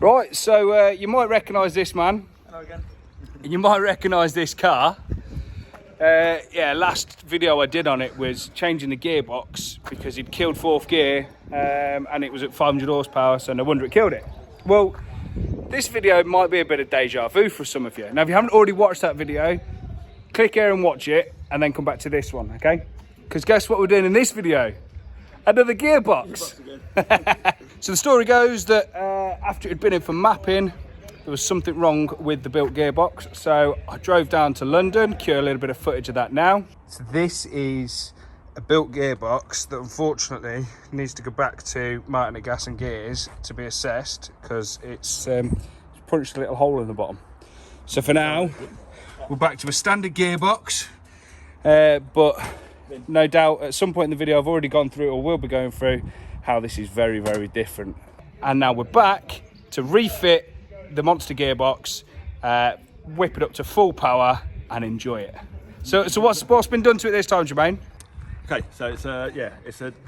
Right, so you might recognise this man. Hello again. You might recognise this car. Yeah, last video I did on it was changing the gearbox because he'd killed fourth gear and it was at 500 horsepower, so no wonder it killed it. Well, this video might be a bit of deja vu for some of you. Now, if you haven't already watched that video, click here and watch it and then come back to this one, okay? Because guess what we're doing in this video? Another gearbox. So the story goes that after it had been in for mapping, there was something wrong with the built gearbox. So I drove down to London, cue a little bit of footage of that now. So this is a built gearbox that unfortunately needs to go back to Martin at Gas and Gears to be assessed because it's punched a little hole in the bottom. So for now, we're back to a standard gearbox, but no doubt at some point in the video I've already gone through or will be going through how this is very, very different. And now we're back to refit the monster gearbox, whip it up to full power and enjoy it. So what's been done to it this time, Jermaine? Okay, so it's a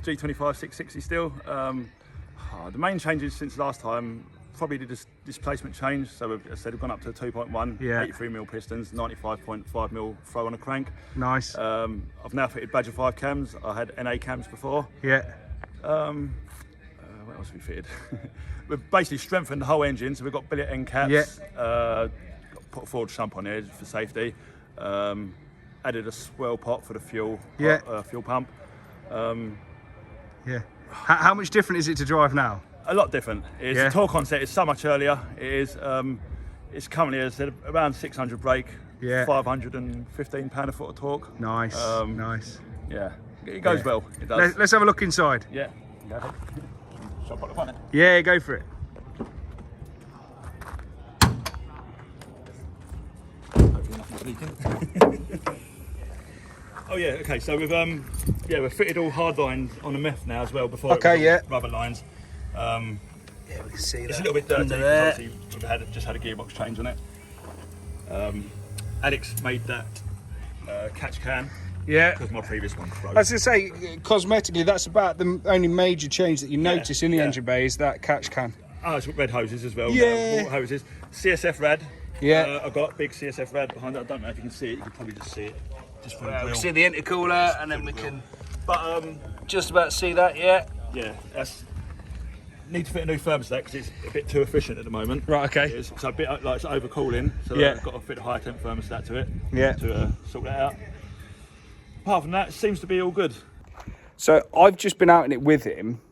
g25-660 still. The main changes since last time, probably the displacement change. So we've gone up to 2.1, 83mm pistons, 95.5mm throw on a crank. Nice. I've now fitted Badger 5 cams. I had NA cams before. Yeah. What else have we fitted? We've basically strengthened the whole engine. So we've got billet end caps. Yeah. Put a forward sump on there for safety. Added a swirl pot for the fuel. Yeah. Fuel pump. Yeah. How much different is it to drive now? A lot different. The torque onset is so much earlier. It is. It's currently, as I said, around 600 brake. Yeah. 515 pound a foot of torque. Nice. Nice. Yeah. It goes well. It does. Let's have a look inside. Yeah. Go ahead. Shall I put the bonnet? Yeah, go for it. Hopefully nothing's leaking. Oh yeah. Okay. So we've fitted all hard lines on the meth now as well. Before rubber lines. Yeah, we can see that. It's a little bit dirty because obviously we've just had a gearbox change on it. Alex made that catch can. Yeah. Because my previous one broke. I was going to say, cosmetically, that's about the only major change that you notice in the engine bay is that catch can. Oh, it's red hoses as well. Yeah. Water hoses. CSF rad. Yeah. I've got big CSF rad behind it. I don't know if you can see it. You can probably just see it. Just from the grill. We see the intercooler and then we can just about see that, yeah. Yeah, need to fit a new thermostat because it's a bit too efficient at the moment. Right, okay. It's a bit like it's overcooling, so I've got to fit a high temp thermostat to it to sort that out. Apart from that, it seems to be all good. So I've just been out in it with him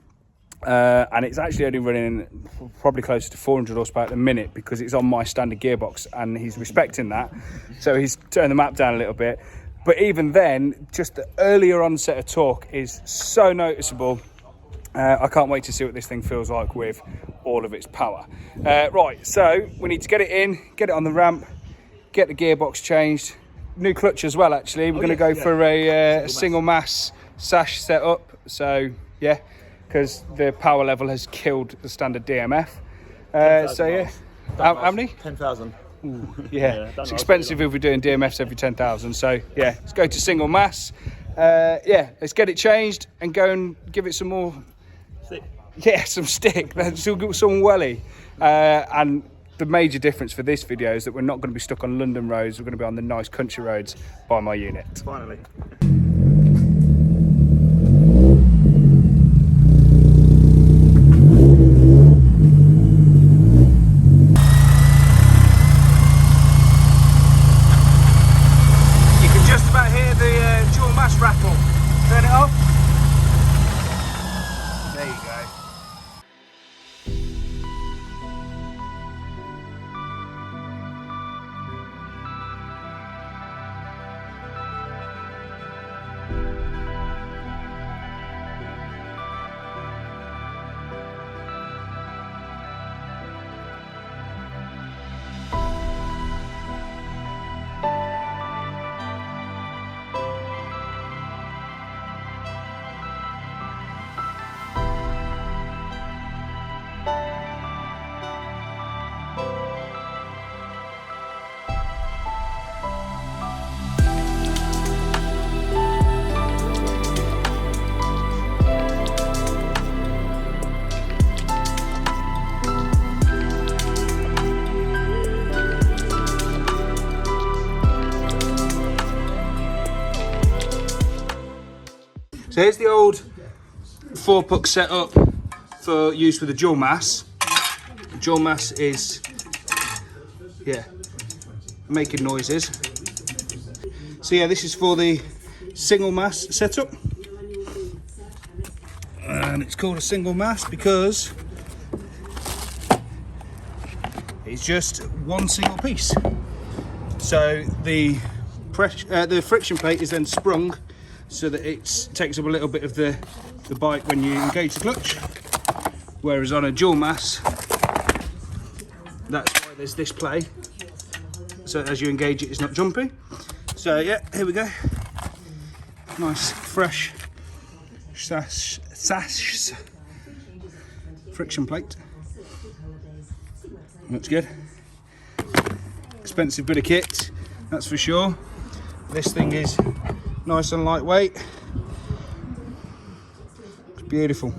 and it's actually only running probably closer to 400 horsepower at the minute because it's on my standard gearbox and he's respecting that. So he's turned the map down a little bit. But even then, just the earlier onset of torque is so noticeable. I can't wait to see what this thing feels like with all of its power. Right, so we need to get it in, get it on the ramp, get the gearbox changed. New clutch as well, actually. We're going to go for a single mass sash setup. So, yeah, because the power level has killed the standard DMF. So, yeah. How many? 10,000. Yeah, it's expensive if we're doing DMFs every 10,000. So, yeah, let's go to single mass. Yeah, let's get it changed and go and give it some more... Stick. Yeah, some stick. Some welly. And the major difference for this video is that we're not going to be stuck on London roads. We're going to be on the nice country roads by my unit. Finally. You can just about hear the dual mass rattle. Turn it off. There you go. So here's the old 4-puck setup for use with the dual mass. Dual mass is, yeah, making noises. So yeah, this is for the single mass setup. And it's called a single mass because it's just one single piece. So the friction plate is then sprung so that it takes up a little bit of the bike when you engage the clutch. Whereas on a dual mass, that's why there's this play. So as you engage it, it's not jumpy. So yeah, here we go. Nice, fresh sash friction plate. Looks good. Expensive bit of kit, that's for sure. This thing is nice and lightweight. It's beautiful.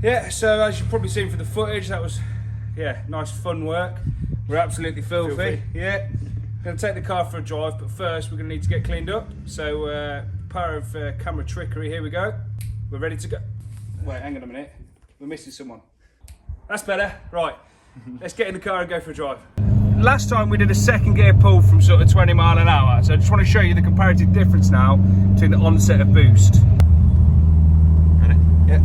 Yeah, so as you've probably seen from the footage, that was, yeah, nice fun work. We're absolutely filthy. Yeah, going to take the car for a drive, but first we're going to need to get cleaned up. So power of camera trickery, here we go. We're ready to go. Wait, hang on a minute. We're missing someone. That's better. Right, let's get in the car and go for a drive. Last time we did a second gear pull from sort of 20 mile an hour, so I just want to show you the comparative difference now between the onset of boost. Ready? Yeah.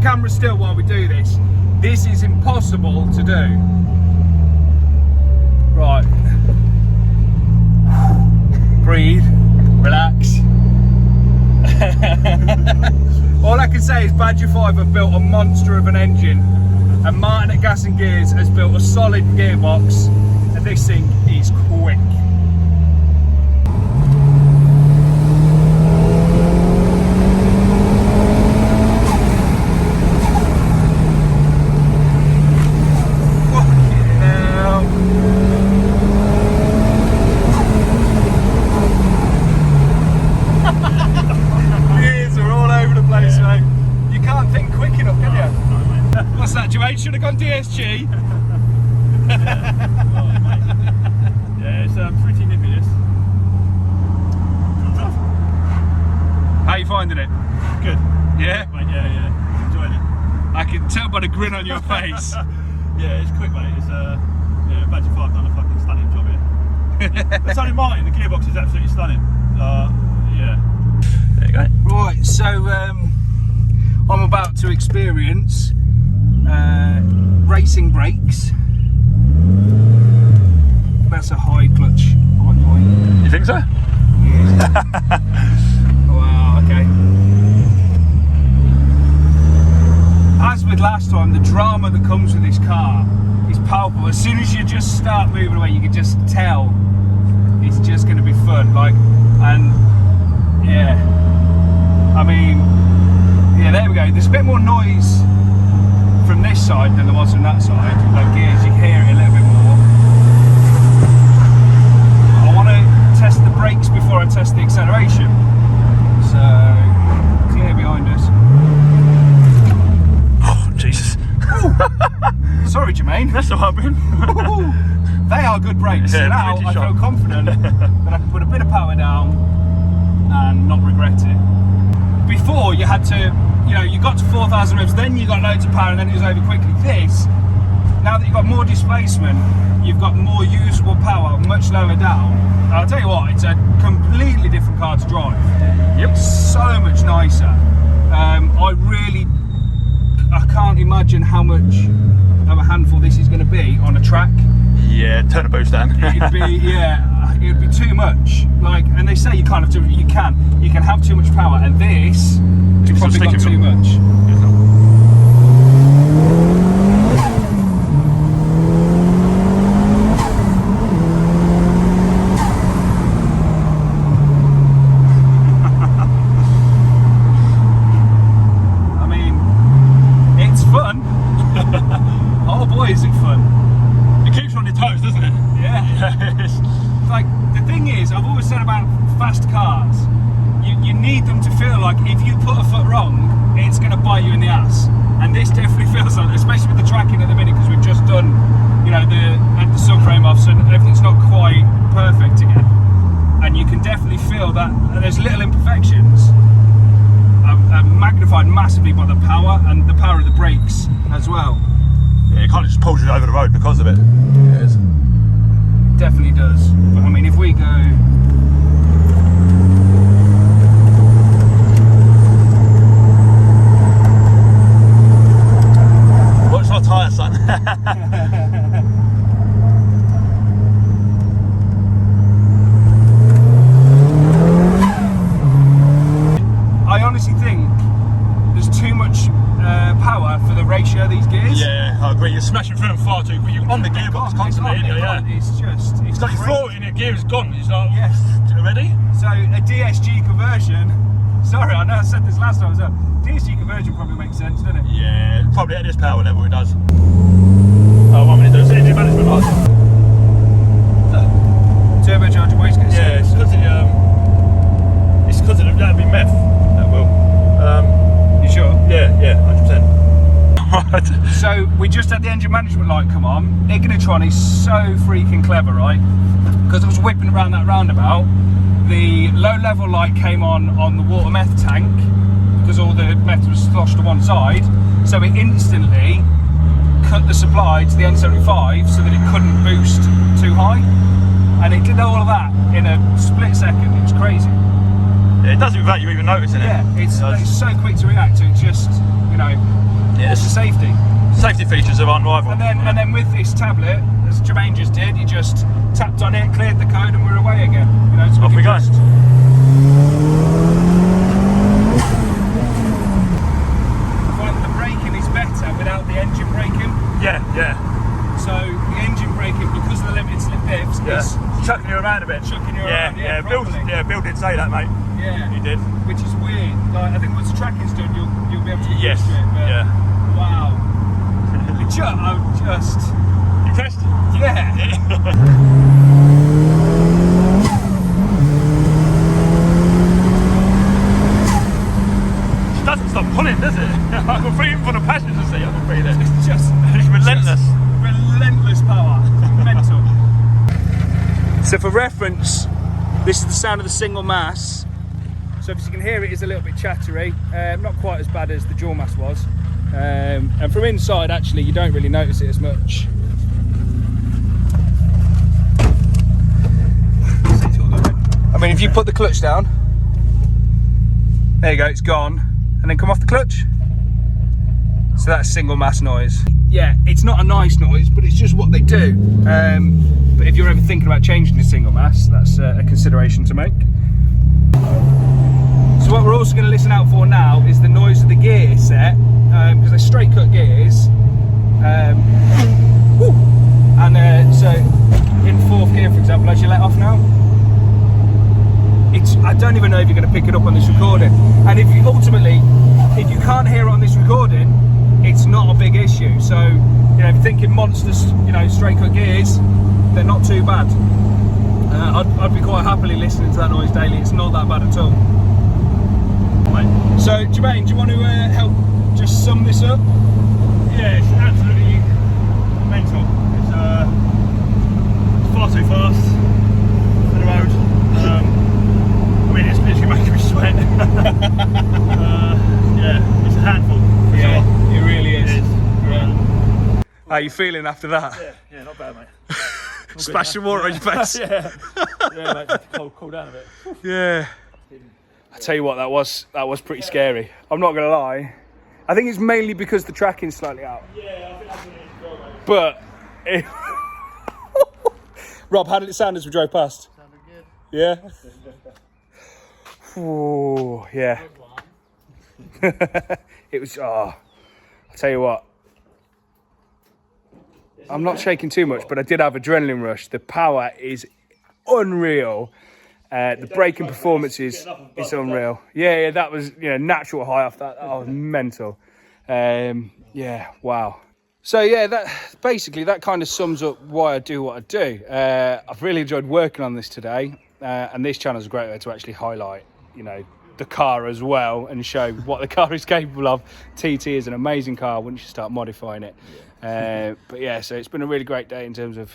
Camera still while we do this. This is impossible to do. Right. Breathe. Relax. All I can say is Badger 5 have built a monster of an engine, and Martin at Gas and Gears has built a solid gearbox, and this thing is quick. Should have gone DSG. Yeah, it's pretty nippy this. How are you finding it? Good. Yeah? Mate, yeah. Enjoying it. I can tell by the grin on your face. Yeah, it's quick, mate. It's yeah, Badger 5 done a fucking stunning job here. But Tony Martin, the gearbox is absolutely stunning. Yeah. There you go. Right, so I'm about to experience racing brakes. That's a high clutch point. You think so? Yeah. Wow, okay. As with last time, the drama that comes with this car is palpable. As soon as you just start moving away, you can just tell it's just going to be fun. Like, and yeah, I mean, yeah, there we go. There's a bit more noise from this side than there was from that side. Like gears, you can hear it a little bit more. I want to test the brakes before I test the acceleration. So, clear behind us. Oh, Jesus. Sorry, Jermaine. That's all right, man. They are good brakes. Yeah, so now I feel confident that I can put a bit of power down and not regret it. Before, you had to, you know, you got to 4,000 revs, then you got loads of power and then it was over quickly. This, now that you've got more displacement, you've got more usable power, much lower down. And I'll tell you what, it's a completely different car to drive. Yep. So much nicer. I can't imagine how much of a handful this is going to be on a track. Yeah, turn the boost down. It'd be too much. Like, and they say you kind of you can have too much power, and this you've probably got too much. was said about fast cars, you need them to feel like if you put a foot wrong, it's going to bite you in the ass. And this definitely feels like, especially with the tracking at the minute, because we've just done, you know, the subframe off, so everything's not quite perfect again. And you can definitely feel that there's little imperfections are magnified massively by the power and the power of the brakes as well. Yeah, it kind of just pulls you over the road because of it. Yeah, it definitely does. But I mean, if we go. Watch our tyre, son. I honestly think there's too much power for the ratio of these gears. Yeah, I agree. You're smashing through them far too quick. You're on the gearbox constantly, yeah. It's just, it's like you throw it in, your gear is gone. It's like, yes. Ready? So a DSG conversion, sorry, I know I said this last time as well, DSG conversion probably makes sense, doesn't it? Yeah, probably at this power level it does. Oh, 1 minute, there's engine management light. Turbocharger wastegate. Yeah, it's because of that'd be meth, that will. You sure? Yeah, 100%. So we just had the engine management light come on. Ignitron is so freaking clever, right? Because I was whipping around that roundabout, the low level light came on the water meth tank because all the meth was sloshed to one side. So it instantly cut the supply to the N75 so that it couldn't boost too high. And it did all of that in a split second. It's crazy. Yeah, it does it without you even noticing it. Yeah, it's so quick to react to. It's just, you know, it's the safety. Safety features are unrivaled. And then with this tablet, as Jermaine just did, you just tapped on it, cleared the code, and we're away again. You know, so off we go. I find the braking is better without the engine braking. Yeah. So the engine braking, because of the limited slip diffs, is chucking you around a bit. Chucking you around. Bill did say that, mate. Yeah, he did. Which is weird. Like, I think once the tracking's done, you'll be able to get yes. used to it. But yeah. Wow. I'm just impressed. Yeah. It doesn't stop pulling, does it? I can feel even from the passenger seat. I can feel it. It's just relentless. Relentless power. Mental. So for reference, this is the sound of the single mass. So as you can hear, it is a little bit chattery. Not quite as bad as the dual mass was. And from inside, actually, you don't really notice it as much. I mean, if you put the clutch down, there you go, it's gone, and then come off the clutch. So that's single mass noise. Yeah, it's not a nice noise, but it's just what they do. But if you're ever thinking about changing to single mass, that's a consideration to make. So what we're also going to listen out for now is the noise of the gear set, because they're straight cut gears. So in fourth gear, for example, as you let off now, I don't even know if you're going to pick it up on this recording. And if you can't hear it on this recording, it's not a big issue. So, you know, if you're thinking monsters, you know, straight cut gears, they're not too bad. I'd be quite happily listening to that noise daily. It's not that bad at all. So, Jermaine, do you want to help just sum this up? Yeah, it's absolutely mental. It's far too fast for the road. I mean, it's literally making me sweat. Yeah, it's a handful. Yeah, sure. It really is. It is. Yeah. How are you feeling after that? Yeah, not bad, mate. Splash some water on your face. Yeah, mate, just cool down a bit. Yeah. I tell you what, that was pretty scary. I'm not gonna lie. I think it's mainly because the tracking's slightly out. Yeah, I think that's what it is as well, mate. But Rob, how did it sound as we drove past? Sounded good. Yeah. Oh, yeah. It was. I'll tell you what. I'm not shaking too much, but I did have adrenaline rush. The power is unreal. The braking performance is unreal. Yeah, that was, you know, natural high off that. That was mental. Yeah, wow. So yeah, that basically that kind of sums up why I do what I do. I've really enjoyed working on this today. and this channel is a great way to actually highlight, you know, the car as well and show what the car is capable of. TT is an amazing car once you start modifying it. But yeah, so it's been a really great day in terms of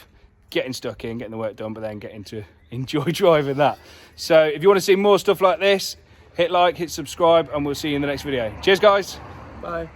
getting stuck in, getting the work done, but then getting to enjoy driving that. So if you want to see more stuff like this, hit like, hit subscribe, and we'll see you in the next video. Cheers, guys. Bye.